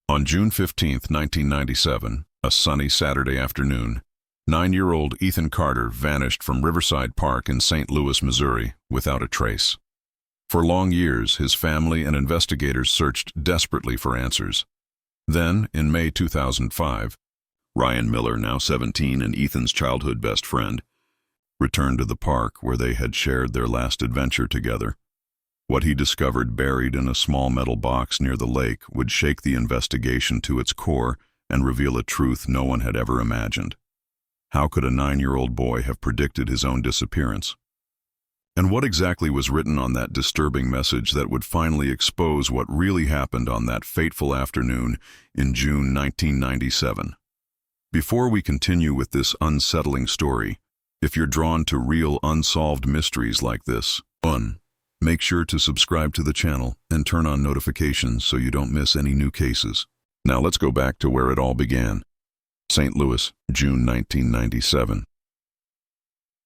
On June 15, 1997, a sunny Saturday afternoon, 9-year-old Ethan Carter vanished from Riverside Park in St. Louis, Missouri, without a trace. For long years, his family and investigators searched desperately for answers. Then, in May 2005, Ryan Miller, now 17 and Ethan's childhood best friend, returned to the park where they had shared their last adventure together. What he discovered buried in a small metal box near the lake would shake the investigation to its core and reveal a truth no one had ever imagined. How could a 9-year-old boy have predicted his own disappearance? And what exactly was written on that disturbing message that would finally expose what really happened on that fateful afternoon in June 1997? Before we continue with this unsettling story, if you're drawn to real unsolved mysteries like this, make sure to subscribe to the channel and turn on notifications so you don't miss any new cases. Now let's go back to where it all began. St. Louis, June 1997.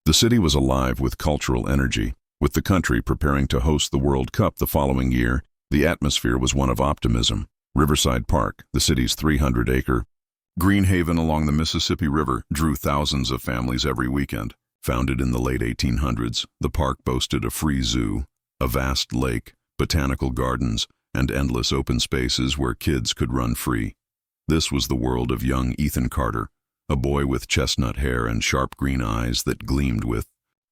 The city was alive with cultural energy. With the country preparing to host the World Cup the following year, the atmosphere was one of optimism. Riverside Park, the city's 300-acre green haven along the Mississippi River, drew thousands of families every weekend. Founded in the late 1800s, the park boasted a free zoo, a vast lake, botanical gardens, and endless open spaces where kids could run free. This was the world of young Ethan Carter, a boy with chestnut hair and sharp green eyes that gleamed with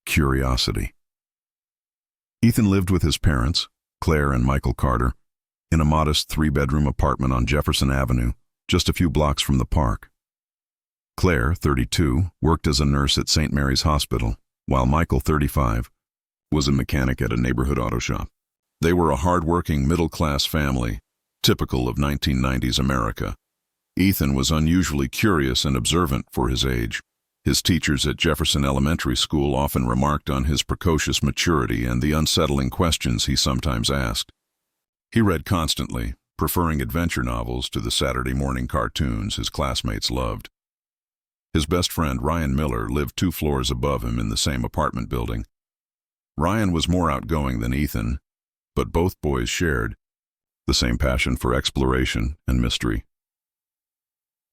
curiosity. Ethan lived with his parents, Claire and Michael Carter, in a modest 3-bedroom apartment on Jefferson Avenue, just a few blocks from the park. Claire, 32, worked as a nurse at St. Mary's Hospital, while Michael, 35, was a mechanic at a neighborhood auto shop. They were a hard-working, middle-class family, typical of 1990s America. Ethan was unusually curious and observant for his age. His teachers at Jefferson Elementary School often remarked on his precocious maturity and the unsettling questions he sometimes asked. He read constantly, preferring adventure novels to the Saturday morning cartoons his classmates loved. His best friend, Ryan Miller, lived 2 floors above him in the same apartment building. Ryan was more outgoing than Ethan, but both boys shared the same passion for exploration and mystery.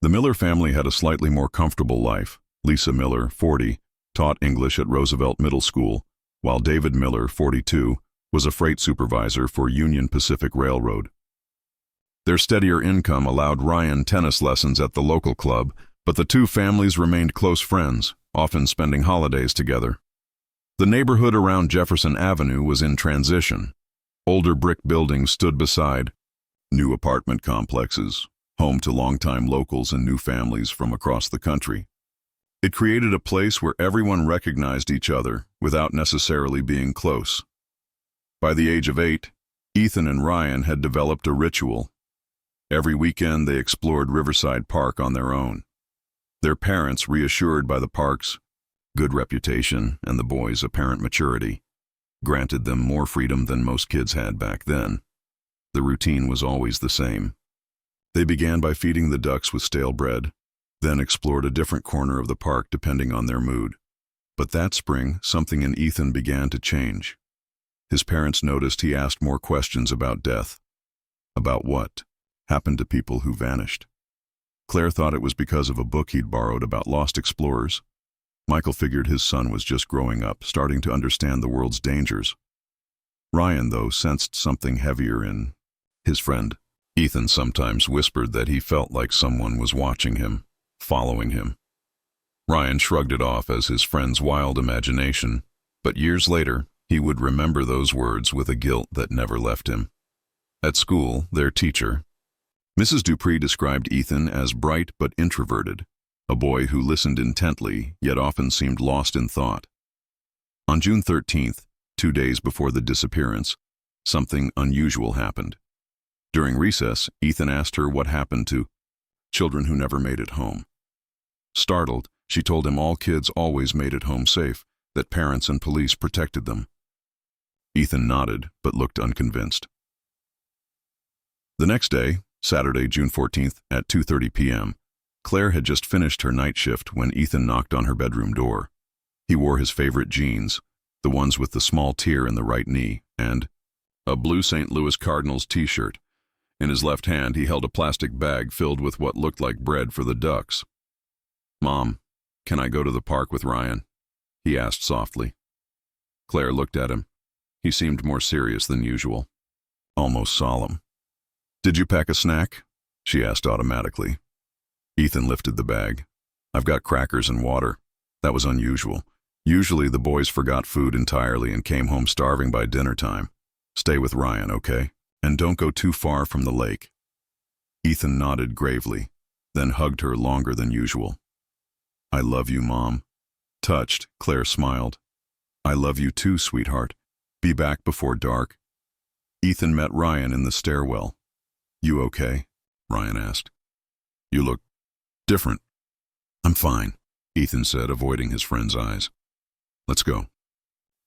The Miller family had a slightly more comfortable life. Lisa Miller, 40, taught English at Roosevelt Middle School, while David Miller, 42, was a freight supervisor for Union Pacific Railroad. Their steadier income allowed Ryan tennis lessons at the local club, but the 2 families remained close friends, often spending holidays together. The neighborhood around Jefferson Avenue was in transition. Older brick buildings stood beside new apartment complexes, home to longtime locals and new families from across the country. It created a place where everyone recognized each other without necessarily being close. By the age of 8, Ethan and Ryan had developed a ritual. Every weekend they explored Riverside Park on their own. Their parents, reassured by the park's good reputation and the boys' apparent maturity, granted them more freedom than most kids had back then. The routine was always the same. They began by feeding the ducks with stale bread, then explored a different corner of the park depending on their mood. But that spring, something in Ethan began to change. His parents noticed he asked more questions about death. About what happened to people who vanished. Claire thought it was because of a book he'd borrowed about lost explorers. Michael figured his son was just growing up, starting to understand the world's dangers. Ryan, though, sensed something heavier in his friend. Ethan sometimes whispered that he felt like someone was watching him, following him. Ryan shrugged it off as his friend's wild imagination, but years later, he would remember those words with a guilt that never left him. At school, their teacher, Mrs. Dupree, described Ethan as bright but introverted, a boy who listened intently, yet often seemed lost in thought. On June 13th, 2 days before the disappearance, something unusual happened. During recess, Ethan asked her what happened to children who never made it home. Startled, she told him all kids always made it home safe, that parents and police protected them. Ethan nodded, but looked unconvinced. The next day, Saturday, June 14th, at 2:30 p.m., Claire had just finished her night shift when Ethan knocked on her bedroom door. He wore his favorite jeans, the ones with the small tear in the right knee, and a blue St. Louis Cardinals t-shirt. In his left hand, he held a plastic bag filled with what looked like bread for the ducks. "Mom, can I go to the park with Ryan?" he asked softly. Claire looked at him. He seemed more serious than usual, almost solemn. "Did you pack a snack?" she asked automatically. Ethan lifted the bag. "I've got crackers and water." That was unusual. Usually the boys forgot food entirely and came home starving by dinner time. "Stay with Ryan, okay? And don't go too far from the lake." Ethan nodded gravely, then hugged her longer than usual. "I love you, Mom." Touched, Claire smiled. "I love you too, sweetheart. Be back before dark." Ethan met Ryan in the stairwell. "You okay?" Ryan asked. "You look different." "I'm fine," Ethan said, avoiding his friend's eyes. "Let's go."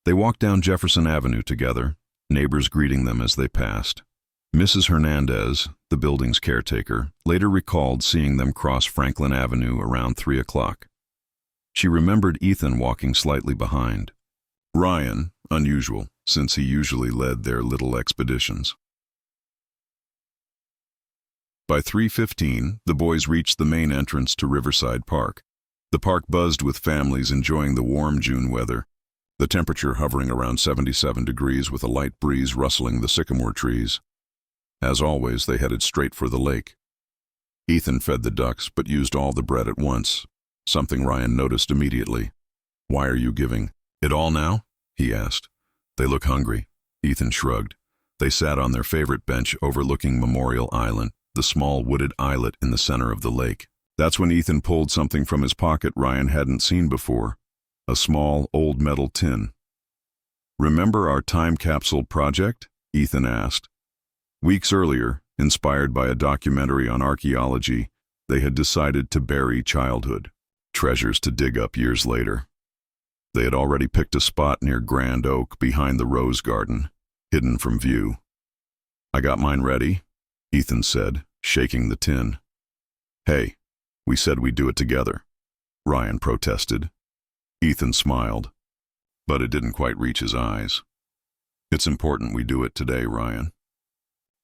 They walked down Jefferson Avenue together, neighbors greeting them as they passed. Mrs. Hernandez, the building's caretaker, later recalled seeing them cross Franklin Avenue around 3 o'clock. She remembered Ethan walking slightly behind. Ryan, unusual, since he usually led their little expeditions. By 3:15, the boys reached the main entrance to Riverside Park. The park buzzed with families enjoying the warm June weather, the temperature hovering around 77 degrees with a light breeze rustling the sycamore trees. As always, they headed straight for the lake. Ethan fed the ducks but used all the bread at once, something Ryan noticed immediately. "Why are you giving it all now?" he asked. "They look hungry." Ethan shrugged. They sat on their favorite bench overlooking Memorial Island, the small wooded islet in the center of the lake. That's when Ethan pulled something from his pocket Ryan hadn't seen before, a small, old metal tin. "Remember our time capsule project?" Ethan asked. Weeks earlier, inspired by a documentary on archaeology, they had decided to bury childhood, treasures to dig up years later. They had already picked a spot near Grand Oak behind the Rose Garden, hidden from view. "I got mine ready," Ethan said, shaking the tin. "Hey, we said we'd do it together," Ryan protested. Ethan smiled, but it didn't quite reach his eyes. "It's important we do it today, Ryan."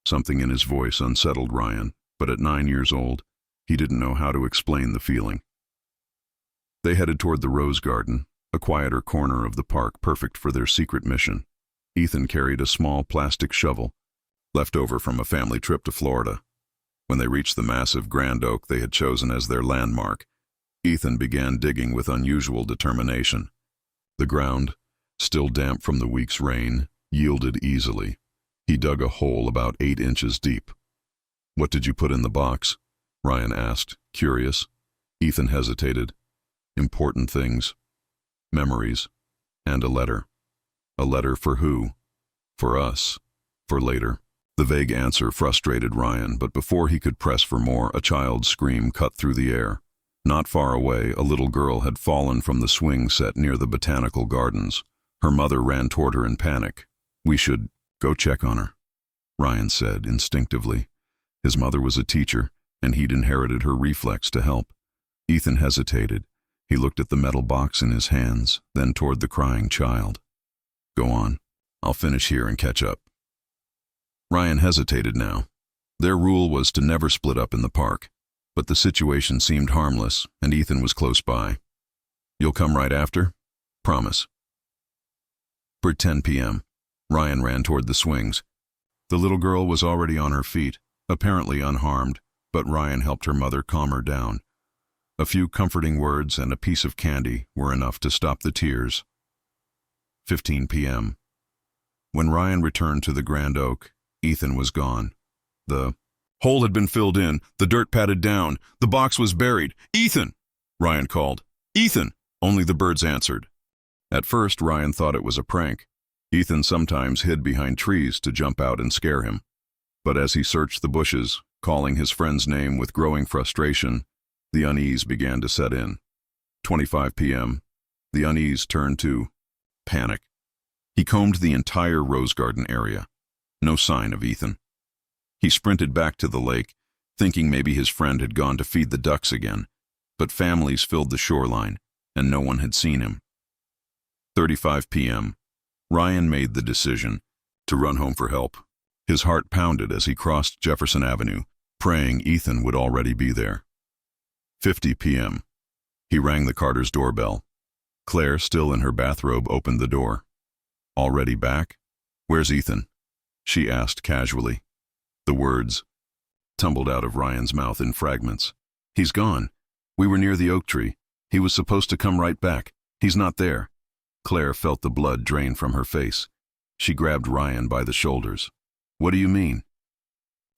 Something in his voice unsettled Ryan, but at 9 years old, he didn't know how to explain the feeling. They headed toward the Rose Garden, a quieter corner of the park perfect for their secret mission. Ethan carried a small plastic shovel, left over from a family trip to Florida. When they reached the massive Grand Oak they had chosen as their landmark, Ethan began digging with unusual determination. The ground, still damp from the week's rain, yielded easily. He dug a hole about 8 inches deep. "What did you put in the box?" Ryan asked, curious. Ethan hesitated. "Important things. Memories. And a letter." "A letter for who?" "For us. For later." The vague answer frustrated Ryan, but before he could press for more, a child's scream cut through the air. Not far away, a little girl had fallen from the swing set near the botanical gardens. Her mother ran toward her in panic. "We should go check on her," Ryan said instinctively. His mother was a teacher, and he'd inherited her reflex to help. Ethan hesitated. He looked at the metal box in his hands, then toward the crying child. "Go on. I'll finish here and catch up." Ryan hesitated now. Their rule was to never split up in the park, but the situation seemed harmless, and Ethan was close by. "You'll come right after? Promise." For 10 p.m., Ryan ran toward the swings. The little girl was already on her feet, apparently unharmed, but Ryan helped her mother calm her down. A few comforting words and a piece of candy were enough to stop the tears. 15 p.m. When Ryan returned to the Grand Oak, Ethan was gone. The hole had been filled in, the dirt patted down, the box was buried. "Ethan!" Ryan called. "Ethan!" Only the birds answered. At first, Ryan thought it was a prank. Ethan sometimes hid behind trees to jump out and scare him. But as he searched the bushes, calling his friend's name with growing frustration, the unease began to set in. 25 p.m., the unease turned to panic. He combed the entire Rose Garden area. No sign of Ethan. He sprinted back to the lake, thinking maybe his friend had gone to feed the ducks again, but families filled the shoreline, and no one had seen him. 35 p.m., Ryan made the decision to run home for help. His heart pounded as he crossed Jefferson Avenue, praying Ethan would already be there. 50 p.m. He rang the Carters' doorbell. Claire, still in her bathrobe, opened the door. "Already back? Where's Ethan?" she asked casually. The words tumbled out of Ryan's mouth in fragments. "He's gone. We were near the oak tree. He was supposed to come right back. He's not there." Claire felt the blood drain from her face. She grabbed Ryan by the shoulders. "What do you mean?"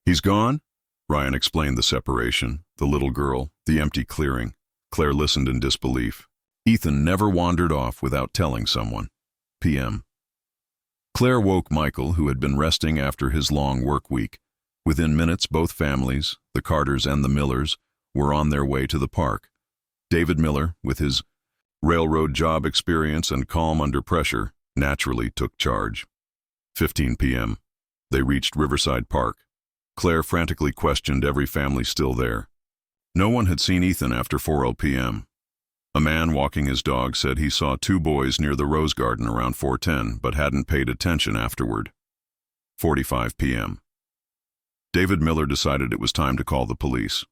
"He's gone?" Ryan explained the separation, the little girl, the empty clearing. Claire listened in disbelief. Ethan never wandered off without telling someone. p.m. Claire woke Michael, who had been resting after his long work week. Within minutes, both families, the Carters and the Millers, were on their way to the park. David Miller, with his railroad job experience and calm under pressure, naturally took charge. 15 p.m. They reached Riverside Park. Claire frantically questioned every family still there. No one had seen Ethan after 4:00 p.m. A man walking his dog said he saw two boys near the Rose Garden around 4:10 but hadn't paid attention afterward. 45 p.m. David Miller decided it was time to call the police.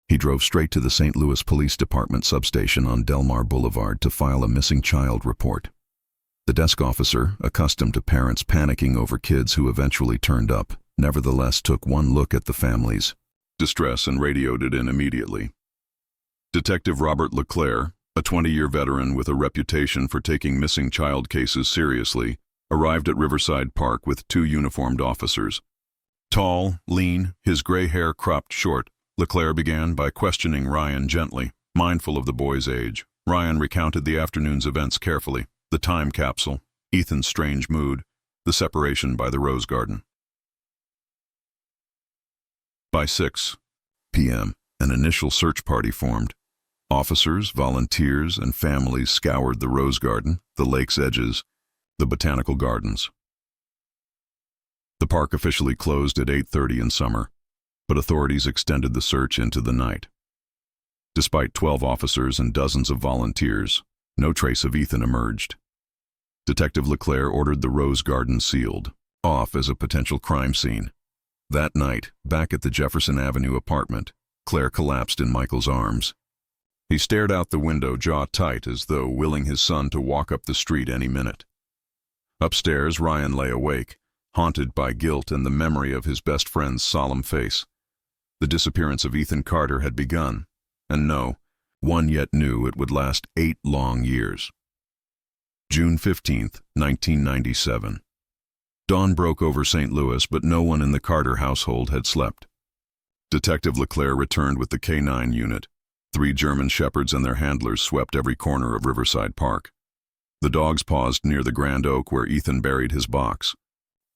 He drove straight to the St. Louis Police Department substation on Delmar Boulevard to file a missing child report. The desk officer, accustomed to parents panicking over kids who eventually turned up, nevertheless took one look at the family's distress and radioed it in immediately. Detective Robert LeClaire, a 20-year veteran with a reputation for taking missing child cases seriously, arrived at Riverside Park with two uniformed officers. Tall, lean, his gray hair cropped short, LeClaire began by questioning Ryan gently, mindful of the boy's age. Ryan recounted the afternoon's events carefully: the time capsule, Ethan's strange mood, the separation by the Rose Garden. By 6 p.m., an initial search party formed. Officers, volunteers, and families scoured the Rose Garden, the lake's edges, the botanical gardens. The park officially closed at 8:30 in summer, but authorities extended the search into the night. Despite 12 officers and dozens of volunteers, no trace of Ethan emerged. Detective LeClaire ordered the Rose Garden sealed off as a potential crime scene. That night, back at the Jefferson Avenue apartment, Claire collapsed in Michael's arms. He stared out the window, jaw tight, as though willing his son to walk up the street any minute. Upstairs, Ryan lay awake, haunted by guilt and the memory of his best friend's solemn face. The disappearance of Ethan Carter had begun, and no, one yet knew it would last 8 long years. June 15th, 1997. Dawn broke over St. Louis, but no one in the Carter household had slept. Detective LeClaire returned with the K-9 unit. 3 German shepherds and their handlers swept every corner of Riverside Park. The dogs paused near the grand oak where Ethan buried his box.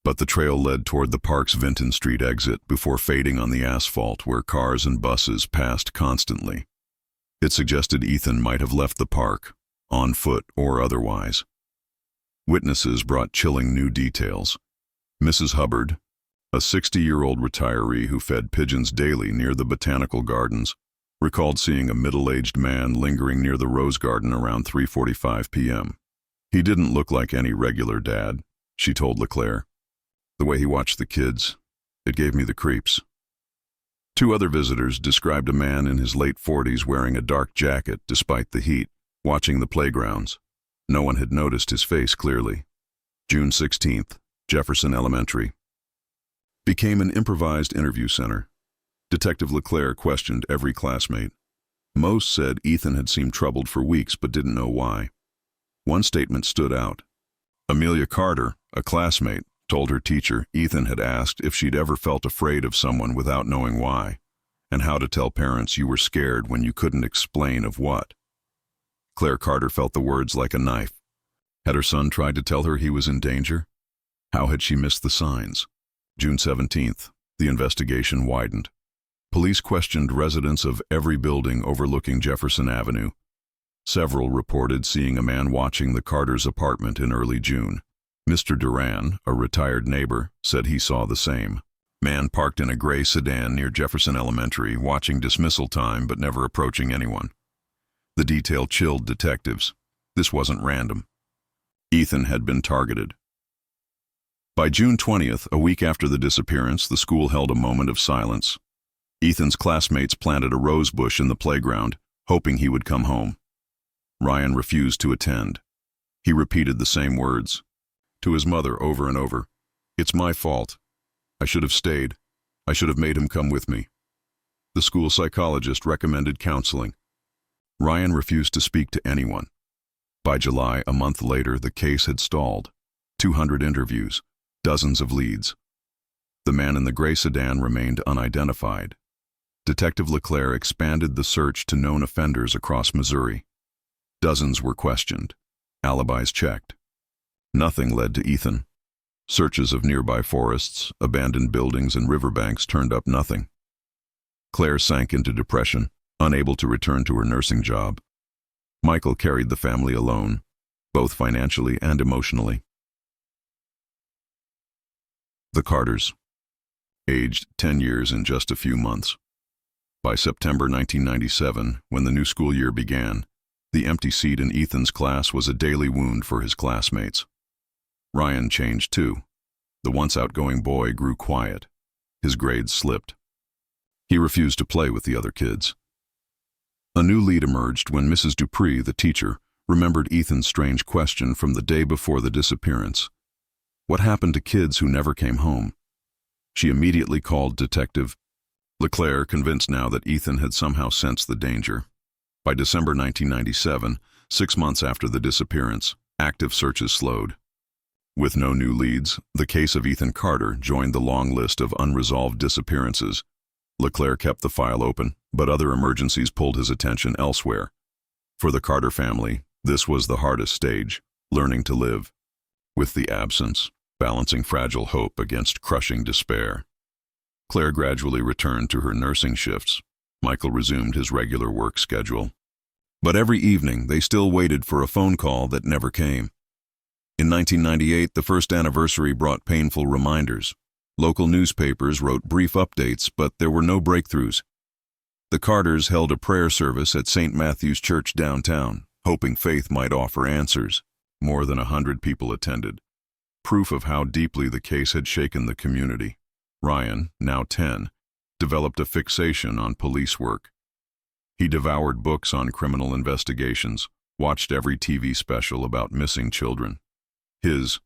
But the trail led toward the park's Vinton Street exit before fading on the asphalt where cars and buses passed constantly. It suggested Ethan might have left the park, on foot or otherwise. Witnesses brought chilling new details. Mrs. Hubbard, a 60-year-old retiree who fed pigeons daily near the botanical gardens, recalled seeing a middle-aged man lingering near the Rose Garden around 3:45 p.m. He didn't look like any regular dad, she told LeClaire. The way he watched the kids, it gave me the creeps. 2 other visitors described a man in his late 40s wearing a dark jacket despite the heat, watching the playgrounds. No one had noticed his face clearly. June 16th, Jefferson Elementary became an improvised interview center. Detective LeClaire questioned every classmate. Most said Ethan had seemed troubled for weeks but didn't know why. One statement stood out. Amelia Carter, a classmate, told her teacher Ethan had asked if she'd ever felt afraid of someone without knowing why, and how to tell parents you were scared when you couldn't explain of what. Claire Carter felt the words like a knife. Had her son tried to tell her he was in danger? How had she missed the signs? June 17th, the investigation widened. Police questioned residents of every building overlooking Jefferson Avenue. Several reported seeing a man watching the Carters' apartment in early June. Mr. Duran, a retired neighbor, said he saw the same. Man parked in a gray sedan near Jefferson Elementary, watching dismissal time but never approaching anyone. The detail chilled detectives. This wasn't random. Ethan had been targeted. By June 20th, a week after the disappearance, the school held a moment of silence. Ethan's classmates planted a rose bush in the playground, hoping he would come home. Ryan refused to attend. He repeated the same words to his mother over and over. "It's my fault. I should have stayed. I should have made him come with me." The school psychologist recommended counseling. Ryan refused to speak to anyone. By July, a month later, the case had stalled. 200 interviews, dozens of leads. The man in the gray sedan remained unidentified. Detective LeClaire expanded the search to known offenders across Missouri. Dozens were questioned. Alibis checked. Nothing led to Ethan. Searches of nearby forests, abandoned buildings, and riverbanks turned up nothing. Claire sank into depression, unable to return to her nursing job. Michael carried the family alone, both financially and emotionally. The Carters. Aged 10 years in just a few months. By September 1997, when the new school year began, the empty seat in Ethan's class was a daily wound for his classmates. Ryan changed too. The once outgoing boy grew quiet. His grades slipped. He refused to play with the other kids. A new lead emerged when Mrs. Dupree, the teacher, remembered Ethan's strange question from the day before the disappearance. What happened to kids who never came home? She immediately called Detective LeClaire, convinced now that Ethan had somehow sensed the danger. By December 1997, 6 months after the disappearance, active searches slowed. With no new leads, the case of Ethan Carter joined the long list of unresolved disappearances. LeClaire kept the file open, but other emergencies pulled his attention elsewhere. For the Carter family, this was the hardest stage, learning to live with the absence, balancing fragile hope against crushing despair. Claire gradually returned to her nursing shifts. Michael resumed his regular work schedule. But every evening, they still waited for a phone call that never came. In 1998, the first anniversary brought painful reminders. Local newspapers wrote brief updates, but there were no breakthroughs. The Carters held a prayer service at St. Matthew's Church downtown, hoping faith might offer answers. More than 100 people attended. Proof of how deeply the case had shaken the community. Ryan, now 10, developed a fixation on police work. He devoured books on criminal investigations, watched every TV special about missing children. His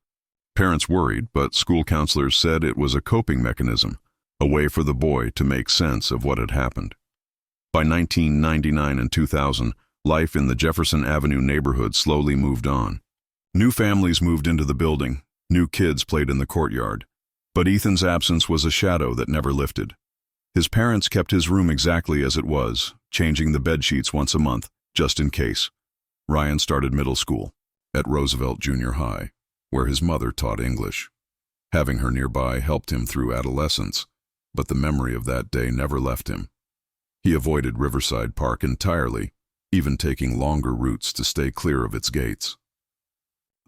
parents worried, but school counselors said it was a coping mechanism, a way for the boy to make sense of what had happened. By 1999 and 2000, life in the Jefferson Avenue neighborhood slowly moved on. New families moved into the building, new kids played in the courtyard. But Ethan's absence was a shadow that never lifted. His parents kept his room exactly as it was, changing the bed sheets once a month, just in case. Ryan started middle school, at Roosevelt Junior High, where his mother taught English. Having her nearby helped him through adolescence, but the memory of that day never left him. He avoided Riverside Park entirely, even taking longer routes to stay clear of its gates.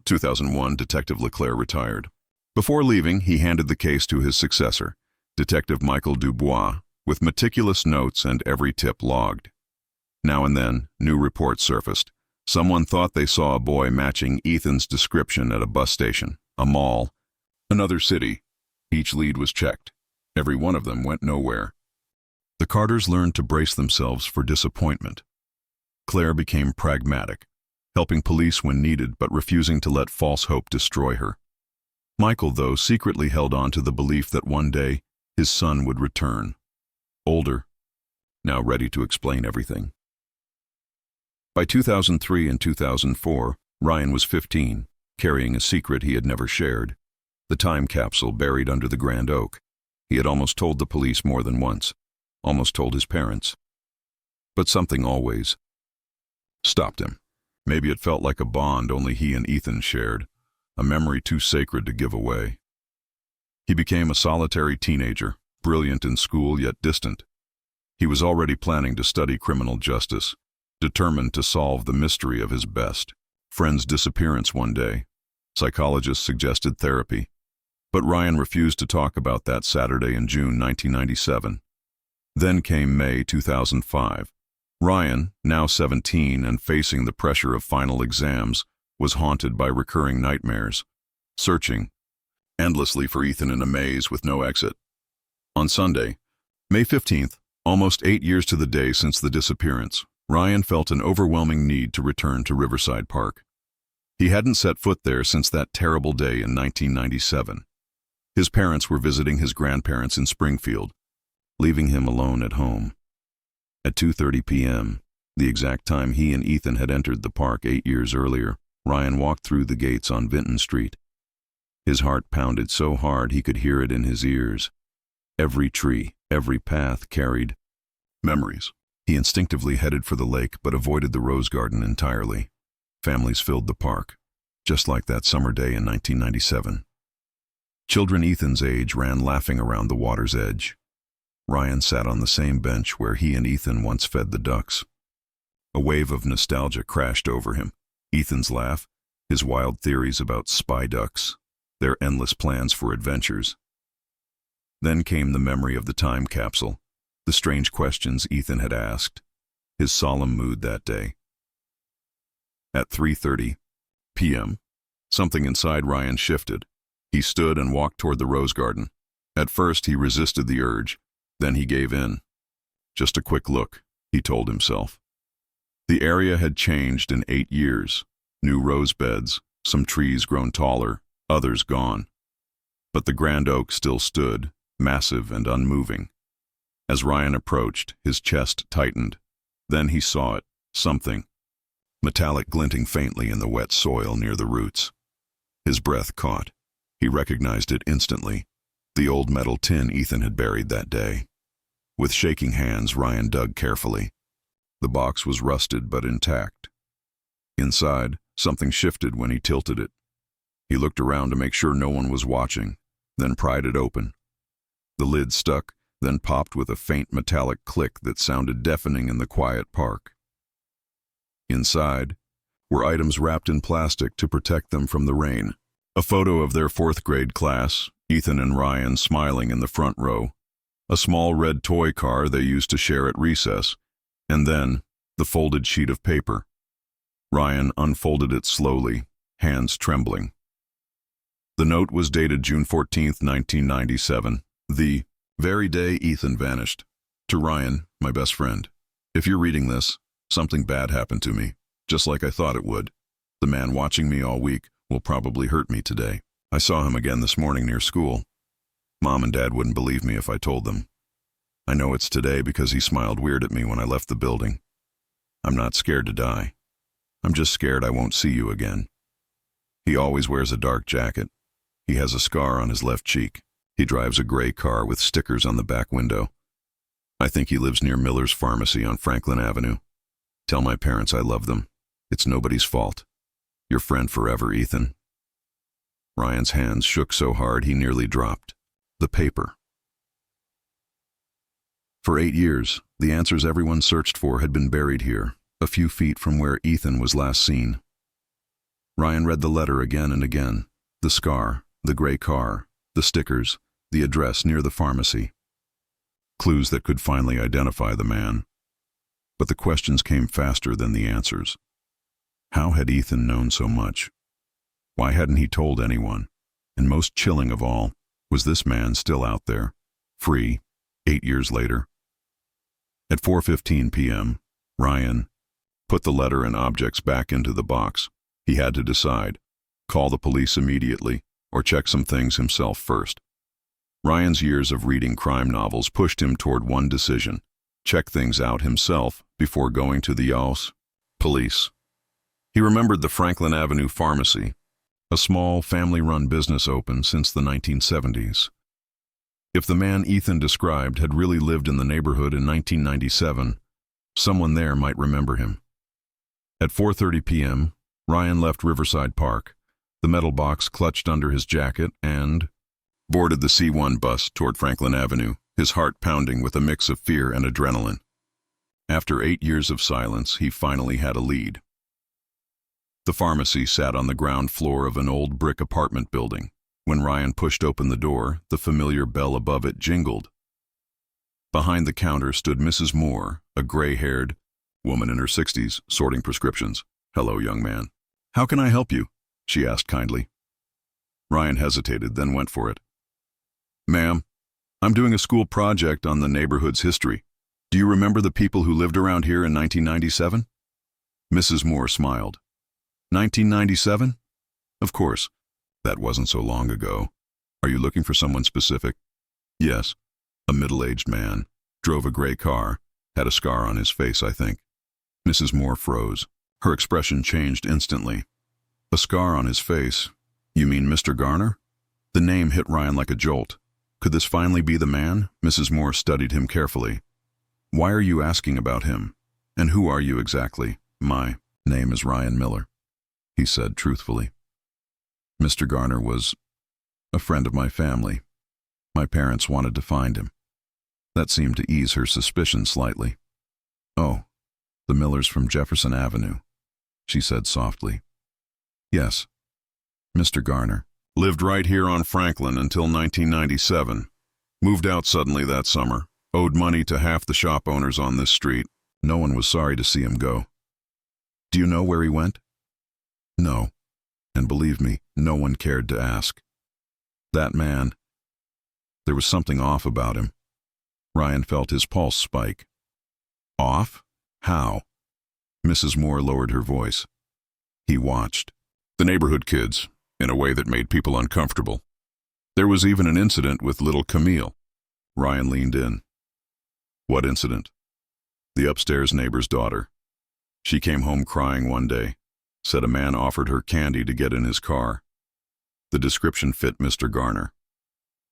2001, Detective LeClaire retired. Before leaving, he handed the case to his successor, Detective Michael Dubois, with meticulous notes and every tip logged. Now and then, new reports surfaced. Someone thought they saw a boy matching Ethan's description at a bus station, a mall, another city. Each lead was checked. Every one of them went nowhere. The Carters learned to brace themselves for disappointment. Claire became pragmatic, helping police when needed but refusing to let false hope destroy her. Michael, though, secretly held on to the belief that one day his son would return. Older, now ready to explain everything. By 2003 and 2004, Ryan was 15, carrying a secret he had never shared. The time capsule buried under the grand oak. He had almost told the police more than once, almost told his parents. But something always stopped him. Maybe it felt like a bond only he and Ethan shared. A memory too sacred to give away. He became a solitary teenager, brilliant in school yet distant. He was already planning to study criminal justice, determined to solve the mystery of his best friend's disappearance one day. Psychologists suggested therapy, but Ryan refused to talk about that Saturday in June 1997. Then came May 2005. Ryan, now 17 and facing the pressure of final exams, was haunted by recurring nightmares. Searching endlessly for Ethan in a maze with no exit. On Sunday, May 15th, almost 8 years to the day since the disappearance, Ryan felt an overwhelming need to return to Riverside Park. He hadn't set foot there since that terrible day in 1997. His parents were visiting his grandparents in Springfield, leaving him alone at home. At 2:30 p.m., the exact time he and Ethan had entered the park 8 years earlier, Ryan walked through the gates on Vinton Street. His heart pounded so hard he could hear it in his ears. Every tree, every path carried memories. He instinctively headed for the lake but avoided the rose garden entirely. Families filled the park, just like that summer day in 1997. Children Ethan's age ran laughing around the water's edge. Ryan sat on the same bench where he and Ethan once fed the ducks. A wave of nostalgia crashed over him. Ethan's laugh, his wild theories about spy ducks, their endless plans for adventures. Then came the memory of the time capsule, the strange questions Ethan had asked, his solemn mood that day. At 3:30 p.m., something inside Ryan shifted. He stood and walked toward the rose garden. At first he resisted the urge, then he gave in. Just a quick look, he told himself. The area had changed in 8 years. New rose beds, some trees grown taller, others gone. But the grand oak still stood, massive and unmoving. As Ryan approached, his chest tightened. Then he saw it, something, metallic glinting faintly in the wet soil near the roots. His breath caught. He recognized it instantly, the old metal tin Ethan had buried that day. With shaking hands, Ryan dug carefully. The box was rusted but intact. Inside, something shifted when he tilted it. He looked around to make sure no one was watching, then pried it open. The lid stuck, then popped with a faint metallic click that sounded deafening in the quiet park. Inside were items wrapped in plastic to protect them from the rain. A photo of their 4th grade class, Ethan and Ryan smiling in the front row, a small red toy car they used to share at recess, and then the folded sheet of paper. Ryan unfolded it slowly, hands trembling. The note was dated June 14, 1997, the very day Ethan vanished. To Ryan, my best friend. If you're reading this, something bad happened to me, just like I thought it would. The man watching me all week will probably hurt me today. I saw him again this morning near school. Mom and Dad wouldn't believe me if I told them. I know it's today because he smiled weird at me when I left the building. I'm not scared to die. I'm just scared I won't see you again. He always wears a dark jacket. He has a scar on his left cheek. He drives a gray car with stickers on the back window. I think he lives near Miller's Pharmacy on Franklin Avenue. Tell my parents I love them. It's nobody's fault. Your friend forever, Ethan. Ryan's hands shook so hard he nearly dropped. The paper. For 8 years, the answers everyone searched for had been buried here, a few feet from where Ethan was last seen. Ryan read the letter again and again. The scar, the gray car, the stickers, the address near the pharmacy. Clues that could finally identify the man. But the questions came faster than the answers. How had Ethan known so much? Why hadn't he told anyone? And most chilling of all, was this man still out there, free, 8 years later? At 4:15 p.m., Ryan put the letter and objects back into the box. He had to decide, call the police immediately or check some things himself first. Ryan's years of reading crime novels pushed him toward one decision: check things out himself before going to the police. He remembered the Franklin Avenue Pharmacy, a small, family-run business open since the 1970s. If the man Ethan described had really lived in the neighborhood in 1997, someone there might remember him. At 4:30 p.m., Ryan left Riverside Park, the metal box clutched under his jacket, and boarded the C1 bus toward Franklin Avenue, his heart pounding with a mix of fear and adrenaline. After 8 years of silence, he finally had a lead. The pharmacy sat on the ground floor of an old brick apartment building. When Ryan pushed open the door, the familiar bell above it jingled. Behind the counter stood Mrs. Moore, a gray-haired woman in her 60s, sorting prescriptions. "Hello, young man. How can I help you?" she asked kindly. Ryan hesitated, then went for it. Ma'am, I'm doing a school project on the neighborhood's history. Do you remember the people who lived around here in 1997? Mrs. Moore smiled. 1997? Of course. That wasn't so long ago. Are you looking for someone specific? Yes. A middle-aged man. Drove a gray car. Had a scar on his face, I think. Mrs. Moore froze. Her expression changed instantly. A scar on his face? You mean Mr. Garner? The name hit Ryan like a jolt. Could this finally be the man? Mrs. Moore studied him carefully. Why are you asking about him? And who are you exactly? My name is Ryan Miller, he said truthfully. Mr. Garner was a friend of my family. My parents wanted to find him. That seemed to ease her suspicion slightly. Oh, the Millers from Jefferson Avenue, she said softly. Yes, Mr. Garner. Lived right here on Franklin until 1997. Moved out suddenly that summer. Owed money to half the shop owners on this street. No one was sorry to see him go. Do you know where he went? No. And believe me, no one cared to ask. That man, there was something off about him. Ryan felt his pulse spike. Off? How? Mrs. Moore lowered her voice. He watched. The neighborhood kids, in a way that made people uncomfortable. There was even an incident with little Camille. Ryan leaned in. What incident? The upstairs neighbor's daughter. She came home crying one day. Said a man offered her candy to get in his car. The description fit Mr. Garner.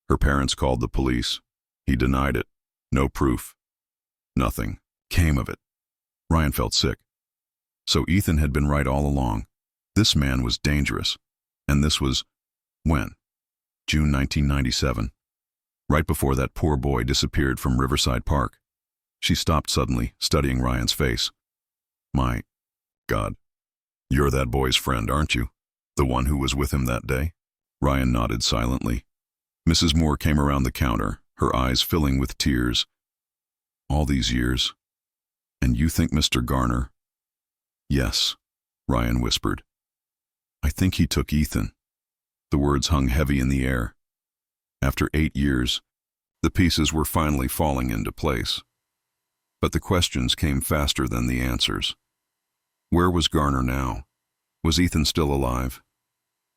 Her parents called the police. He denied it. No proof. Nothing came of it. Ryan felt sick. So Ethan had been right all along. This man was dangerous. And this was, when? June 1997. Right before that poor boy disappeared from Riverside Park. She stopped suddenly, studying Ryan's face. My God. You're that boy's friend, aren't you? The one who was with him that day? Ryan nodded silently. Mrs. Moore came around the counter, her eyes filling with tears. All these years. And you think Mr. Garner? Yes, Ryan whispered. I think he took Ethan. The words hung heavy in the air. After 8 years, the pieces were finally falling into place. But the questions came faster than the answers. Where was Garner now? Was Ethan still alive?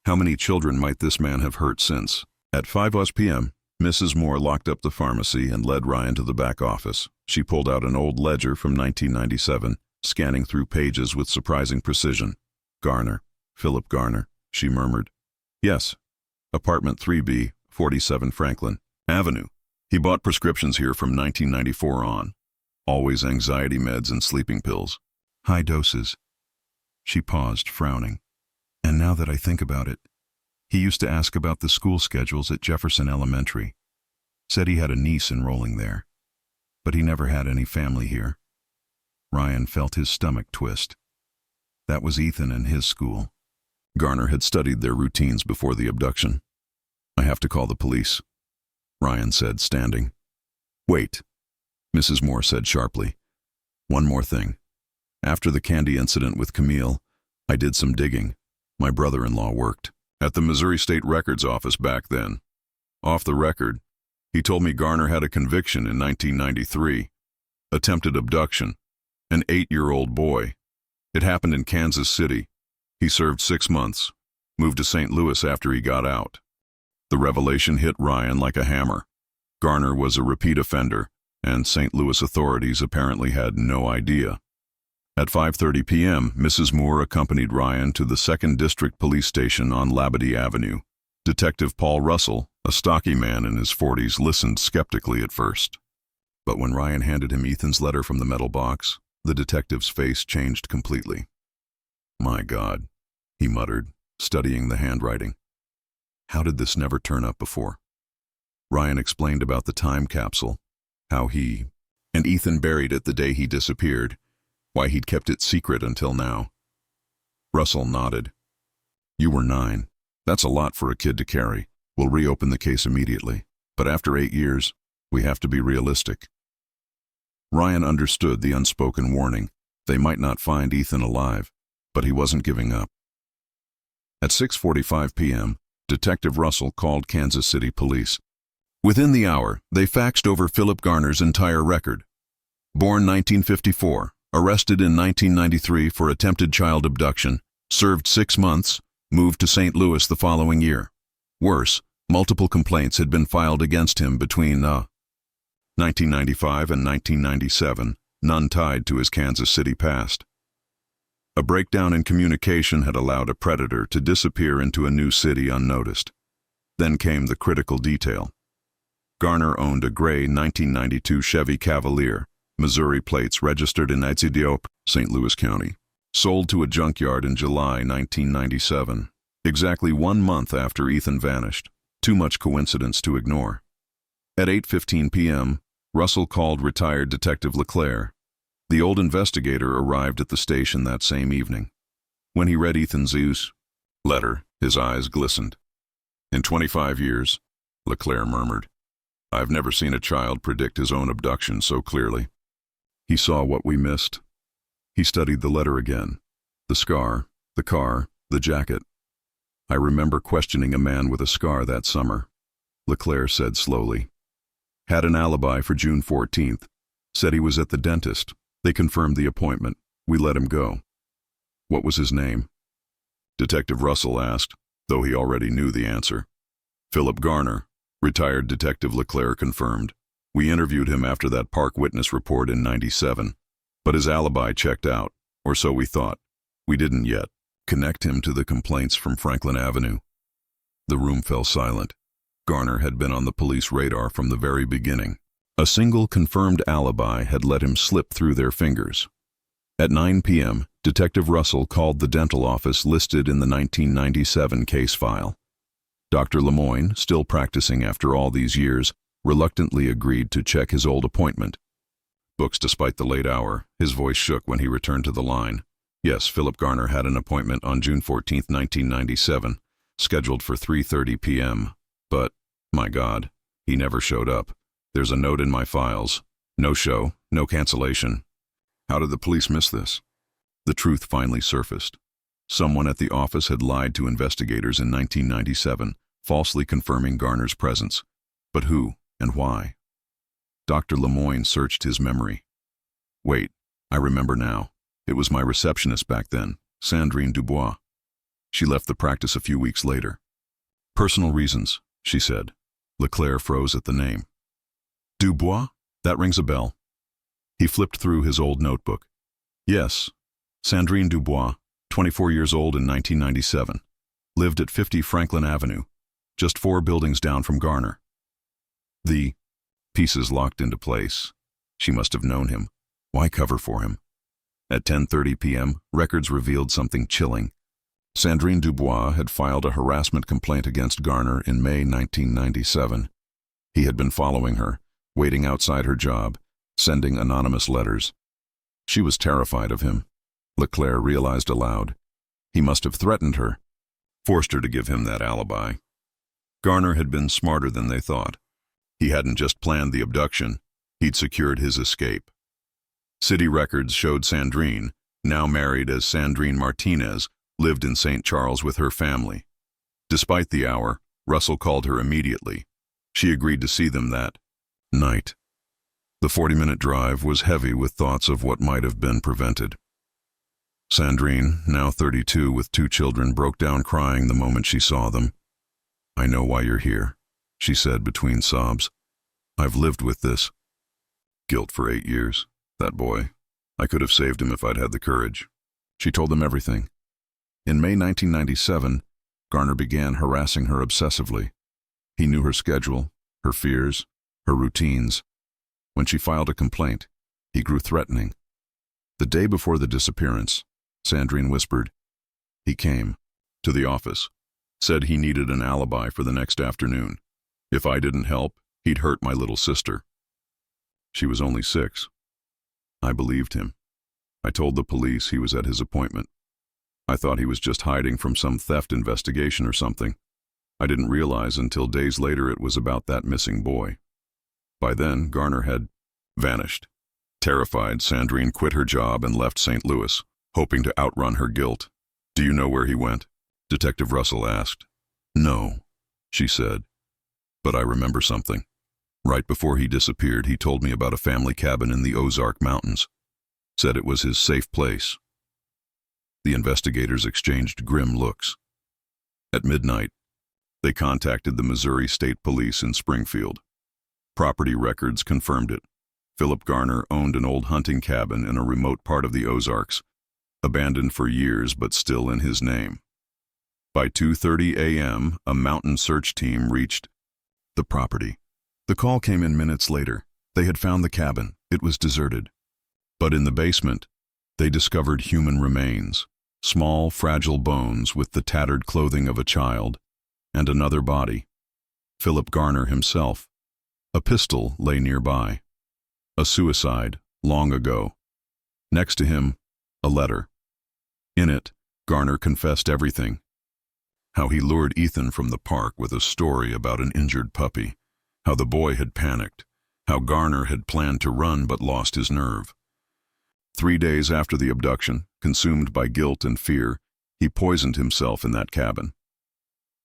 How many children might this man have hurt since? At 5 p.m., Mrs. Moore locked up the pharmacy and led Ryan to the back office. She pulled out an old ledger from 1997, scanning through pages with surprising precision. Garner, Philip Garner, she murmured. Yes, apartment 3B, 47 Franklin Avenue. He bought prescriptions here from 1994 on. Always anxiety meds and sleeping pills. High doses. She paused, frowning. And now that I think about it, he used to ask about the school schedules at Jefferson Elementary. Said he had a niece enrolling there. But he never had any family here. Ryan felt his stomach twist. That was Ethan and his school. Garner had studied their routines before the abduction. I have to call the police, Ryan said, standing. Wait, Mrs. Moore said sharply. One more thing. After the candy incident with Camille, I did some digging. My brother-in-law worked at the Missouri State Records Office back then. Off the record, he told me Garner had a conviction in 1993. Attempted abduction. An 8-year-old boy. It happened in Kansas City. He served 6 months. Moved to St. Louis after he got out. The revelation hit Ryan like a hammer. Garner was a repeat offender, and St. Louis authorities apparently had no idea. At 5:30 p.m., Mrs. Moore accompanied Ryan to the 2nd District Police Station on Labadie Avenue. Detective Paul Russell, a stocky man in his 40s, listened skeptically at first. But when Ryan handed him Ethan's letter from the metal box, the detective's face changed completely. My God, he muttered, studying the handwriting. How did this never turn up before? Ryan explained about the time capsule, how he and Ethan buried it the day he disappeared, why he'd kept it secret until now. Russell nodded. You were 9. That's a lot for a kid to carry. We'll reopen the case immediately. But after 8 years, we have to be realistic. Ryan understood the unspoken warning. They might not find Ethan alive, but he wasn't giving up. At 6:45 p.m., Detective Russell called Kansas City police. Within the hour, they faxed over Philip Garner's entire record. Born 1954, arrested in 1993 for attempted child abduction, served 6 months, moved to St. Louis the following year. Worse, multiple complaints had been filed against him between 1995 and 1997, none tied to his Kansas City past. A breakdown in communication had allowed a predator to disappear into a new city unnoticed. Then came the critical detail. Garner owned a gray 1992 Chevy Cavalier, Missouri plates registered in Etzidiop, St. Louis County, sold to a junkyard in July 1997, exactly 1 month after Ethan vanished. Too much coincidence to ignore. At 8:15 p.m., Russell called retired Detective LeClaire. The old investigator arrived at the station that same evening. When he read Ethan's letter, his eyes glistened. "In 25 years, LeClaire murmured, "I've never seen a child predict his own abduction so clearly." He saw what we missed. He studied the letter again. The scar, the car, the jacket. "I remember questioning a man with a scar that summer," LeClaire said slowly. "Had an alibi for June 14th. Said he was at the dentist. They confirmed the appointment. We let him go." "What was his name?" Detective Russell asked, though he already knew the answer. "Philip Garner," retired Detective LeClaire confirmed. "We interviewed him after that park witness report in '97, but his alibi checked out, or so we thought. We didn't yet connect him to the complaints from Franklin Avenue." The room fell silent. Garner had been on the police radar from the very beginning. A single confirmed alibi had let him slip through their fingers. At 9 p.m., Detective Russell called the dental office listed in the 1997 case file. Dr. Lemoyne, still practicing after all these years, reluctantly agreed to check his old appointment. Books despite the late hour, his voice shook when he returned to the line. Yes, Philip Garner had an appointment on June 14, 1997, scheduled for 3:30 p.m. But, my God, he never showed up. There's a note in my files. No show, no cancellation. How did the police miss this? The truth finally surfaced. Someone at the office had lied to investigators in 1997, falsely confirming Garner's presence. But who and why? Dr. Lemoyne searched his memory. Wait, I remember now. It was my receptionist back then, Sandrine Dubois. She left the practice a few weeks later. "Personal reasons," she said. LeClaire froze at the name. "Dubois? That rings a bell." He flipped through his old notebook. "Yes, Sandrine Dubois, 24 years old in 1997. Lived at 50 Franklin Avenue, just 4 buildings down from Garner." The pieces locked into place. She must have known him. Why cover for him? At 10:30 p.m., records revealed something chilling. Sandrine Dubois had filed a harassment complaint against Garner in May 1997. He had been following her, waiting outside her job, sending anonymous letters. She was terrified of him. LeClaire realized aloud. He must have threatened her, forced her to give him that alibi. Garner had been smarter than they thought. He hadn't just planned the abduction, he'd secured his escape. City records showed Sandrine, now married as Sandrine Martinez, lived in St. Charles with her family. Despite the hour, Russell called her immediately. She agreed to see them that night. The 40-minute drive was heavy with thoughts of what might have been prevented. Sandrine, now 32 with 2 children, broke down crying the moment she saw them. "I know why you're here," she said between sobs. "I've lived with this guilt for 8 years. That boy. I could have saved him if I'd had the courage." She told them everything. In May 1997, Garner began harassing her obsessively. He knew her schedule, her fears, her routines. When she filed a complaint, he grew threatening. The day before the disappearance, Sandrine whispered, "He came to the office, said he needed an alibi for the next afternoon. If I didn't help, he'd hurt my little sister." She was only 6. I believed him. I told the police he was at his appointment. I thought he was just hiding from some theft investigation or something. I didn't realize until days later it was about that missing boy. By then, Garner had vanished. Terrified, Sandrine quit her job and left St. Louis, hoping to outrun her guilt. "Do you know where he went?" Detective Russell asked. "No," she said. But I remember something. Right before he disappeared, he told me about a family cabin in the Ozark Mountains. Said it was his safe place. The investigators exchanged grim looks. At midnight, they contacted the Missouri State Police in Springfield. Property records confirmed it. Philip Garner owned an old hunting cabin in a remote part of the Ozarks, abandoned for years but still in his name. By 2:30 a.m., a mountain search team reached the property. The call came in minutes later. They had found the cabin. It was deserted. But in the basement, they discovered human remains, small, fragile bones with the tattered clothing of a child, and another body, Philip Garner himself. A pistol lay nearby. A suicide, long ago. Next to him, a letter. In it, Garner confessed everything. How he lured Ethan from the park with a story about an injured puppy. How the boy had panicked. How Garner had planned to run but lost his nerve. 3 days after the abduction, consumed by guilt and fear, he poisoned himself in that cabin.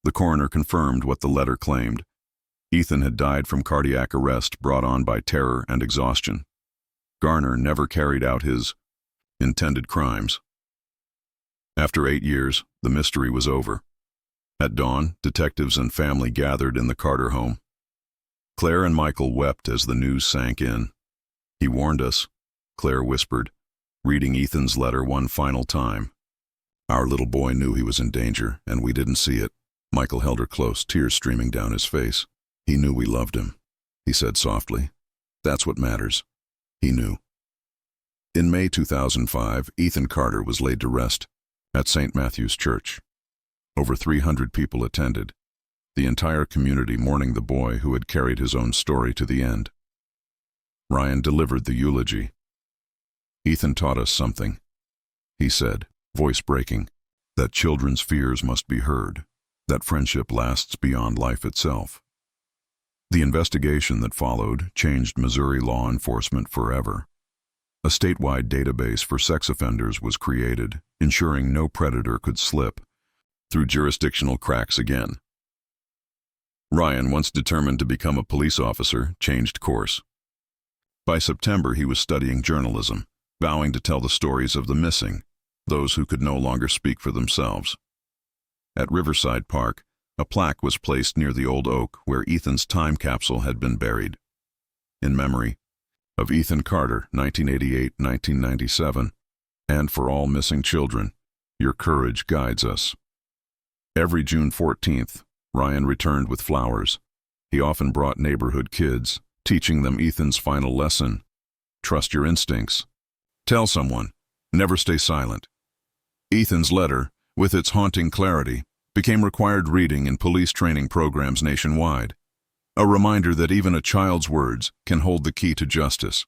The coroner confirmed what the letter claimed. Ethan had died from cardiac arrest brought on by terror and exhaustion. Garner never carried out his intended crimes. After 8 years, the mystery was over. At dawn, detectives and family gathered in the Carter home. Claire and Michael wept as the news sank in. "He warned us," Claire whispered, reading Ethan's letter one final time. "Our little boy knew he was in danger, and we didn't see it." Michael held her close, tears streaming down his face. "He knew we loved him," he said softly. "That's what matters. He knew." In May 2005, Ethan Carter was laid to rest at St. Matthew's Church. Over 300 people attended, the entire community mourning the boy who had carried his own story to the end. Ryan delivered the eulogy. "Ethan taught us something," he said, voice breaking, "that children's fears must be heard, that friendship lasts beyond life itself." The investigation that followed changed Missouri law enforcement forever. A statewide database for sex offenders was created, ensuring no predator could slip through jurisdictional cracks again. Ryan, once determined to become a police officer, changed course. By September, he was studying journalism, vowing to tell the stories of the missing, those who could no longer speak for themselves. At Riverside Park, a plaque was placed near the old oak where Ethan's time capsule had been buried. In memory of Ethan Carter, 1988-1997, and for all missing children, your courage guides us. Every June 14th, Ryan returned with flowers. He often brought neighborhood kids, teaching them Ethan's final lesson: trust your instincts. Tell someone. Never stay silent. Ethan's letter, with its haunting clarity, became required reading in police training programs nationwide. A reminder that even a child's words can hold the key to justice.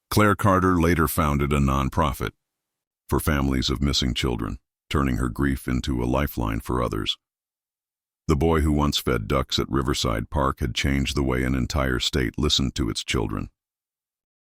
Claire Carter later founded a nonprofit for families of missing children, turning her grief into a lifeline for others. The boy who once fed ducks at Riverside Park had changed the way an entire state listened to its children.